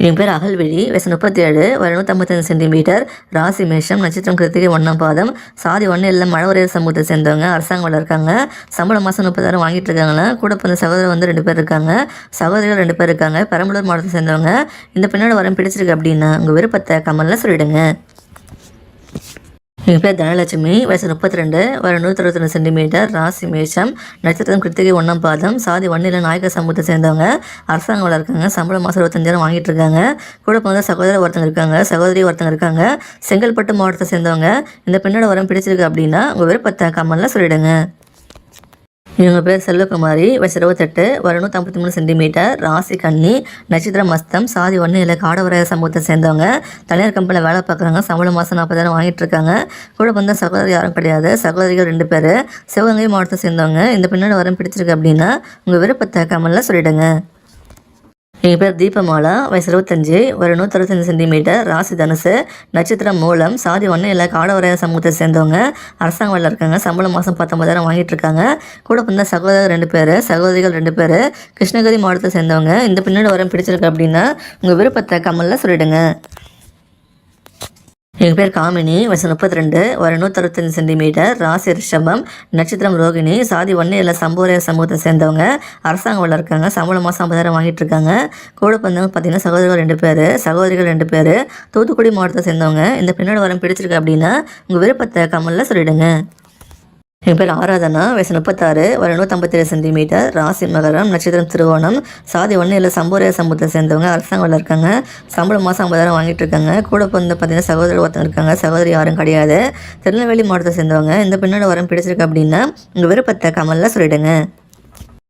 என் பேர் அகல்விழி, வயசு 37, வயது 155 சென்டிமீட்டர், ராசி மேஷம், நட்சத்திரம் கிருத்திகை 1ஆம் பாதம், சாதி 1 இல்லை மழவரையர் சமூகத்தை சேர்ந்தவங்க, அரசாங்க வேலை இருக்காங்க, சம்பளம் மாதம் 30,000 வாங்கிட்டு இருக்காங்களா. கூட பிறந்த சகோதரர் வந்து 2 பேர் இருக்காங்க, சகோதரிகள் 2 பேர் இருக்காங்க, பெரம்பலூர் மாவட்டத்தை சேர்ந்தவங்க. இந்த பெண்ணோட வரம் பிடிச்சிருக்கு அப்படின்னா உங்கள் விருப்பத்தை கமெண்ட்ல சொல்லிடுங்க. எங்கள் பேர் தனலட்சுமி, வயசு 32, வயது 162 சென்டிமீட்டர், ராசி மேஷம், நட்சத்திரம் கிருத்திகை 1ஆம் பாதம், சாதி 1 இல்லை நாயக்கர் சமூகத்தை சேர்ந்தவங்க, அரசாங்க வேலை இருக்காங்க, சம்பளம் மாதம் 25,000 வாங்கிட்டு இருக்காங்க. கூட பிறந்த சகோதரர் ஒருத்தங்க இருக்காங்க, சகோதரி ஒருத்தங்க இருக்காங்க, செங்கல்பட்டு மாவட்டத்தை சேர்ந்தவங்க. இந்த பெண்ணோட வரம் பிடிச்சிருக்கு அப்படின்னா உங்கள் விருப்பத்தை கமெண்ட்ல சொல்லிடுங்க. இவங்க பேர் செல்வகுமாரி, வயசு 28, வயது 153 சென்டிமீட்டர், ராசி கன்னி, நட்சத்திரம் மஸ்தம், சாதி 1 இல்லை காடவரையர் சமூகத்தை சேர்ந்தவங்க, தனியார் கம்பெனியில் வேலை பார்க்குறாங்க, சம்பளம் மாதம் 40,000 வாங்கிட்டு இருக்காங்க. கூட வந்த சகோதரி யாரும் கிடையாது, சகோதரிகள் 2 பேர், சிவகங்கை மாவட்டத்தை சேர்ந்தவங்க. இந்த பெண்ணோட வரம் பிடிச்சிருக்கு அப்படின்னா உங்கள் விருப்பத்தை கமெண்ட்ல சொல்லிடுங்க. எங்கள் பேர் தீபமாலா, வயசு 25, வயது 165 சென்டிமீட்டர், ராசி தனுசு, நட்சத்திரம் மூலம், சாதி 1 இல்லை காடவரையர் சமூகத்தை சேர்ந்தவங்க, அரசாங்க வேலை இருக்காங்க, சம்பளம் மாதம் 19,000 வாங்கிட்டு இருக்காங்க. கூட பிறந்த சகோதரர் 2 பேர், சகோதரிகள் 2 பேர், கிருஷ்ணகிரி மாவட்டத்தை சேர்ந்தவங்க. இந்த பெண்ணோட வரம் பிடிச்சிருக்கு அப்படின்னா உங்கள் விருப்பத்தை கமெண்ட்ல சொல்லிடுங்க. எங்கள் பேர் காமினி, வயசு 32, வயது 165 சென்டிமீட்டர், ராசி ரிஷபம், நட்சத்திரம் ரோகிணி, சாதி 1 இல்லை சம்பூரையர் சமூகத்தை சேர்ந்தவங்க, அரசாங்க வேலை இருக்காங்க, சம்பளம் மாதம் 50,000 வாங்கிட்டு இருக்காங்க. கூட பிறந்தவங்க பார்த்தீங்கன்னா சகோதரிகள் 2 பேர், சகோதரிகள் 2 பேர், தூத்துக்குடி மாவட்டத்தை சேர்ந்தவங்க. இந்த பெண்ணோட வரம் பிடிச்சிருக்கு அப்படின்னா உங்கள் விருப்பத்தை கமெண்ட்ல சொல்லிடுங்க. என் பேர் ஆராதனா, வயசு 36, வயது 157 சென்டிமீட்டர், ராசி மகரம், நட்சத்திரம் திருவோணம், சாதி 1 இல்லை சம்பூரையர் சமூகத்தை சேர்ந்தவங்க, அரசாங்க வேலை இருக்காங்க, சம்பளம் மாதம் 50,000 வாங்கிட்டு இருக்காங்க. கூட வந்து பார்த்தீங்கன்னா சகோதரர் ஒருத்தர் இருக்காங்க, சகோதரி யாரும் கிடையாது, திருநெல்வேலி மாவட்டத்தை சேர்ந்தவங்க. இந்த பெண்ணோட வரம் பிடிச்சிருக்கு அப்படின்னா உங்கள் விருப்பத்தை கமெண்ட்ல சொல்லிடுங்க.